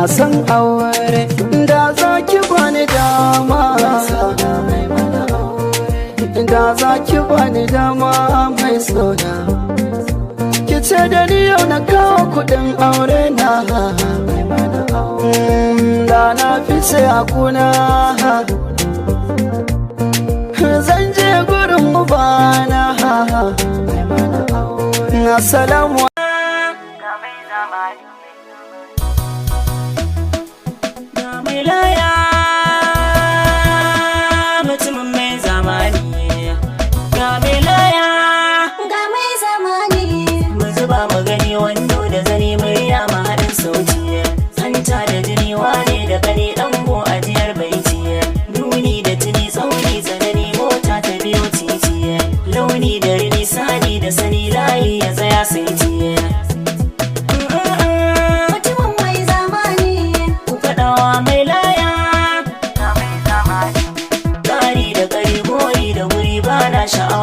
ina son aure, da za ki bani dama, da za ki bani dama mai sona, ki ce da ni yau na kawo kudin aure na, da na fice a kuna, zan je gurin ubana. Assalamu laya mutumin mai zamani, ga mai laya ga mai zamani, mu zuba mu gani wando da zani murya ma haɗin sauti, hanta da jini wane da gani ɗango ajiyar baiti, nuni da tuni tsauni tsanani mota ta biyo titi, launi da rini sani da sani layi ya tsaya saiti. Sha'awa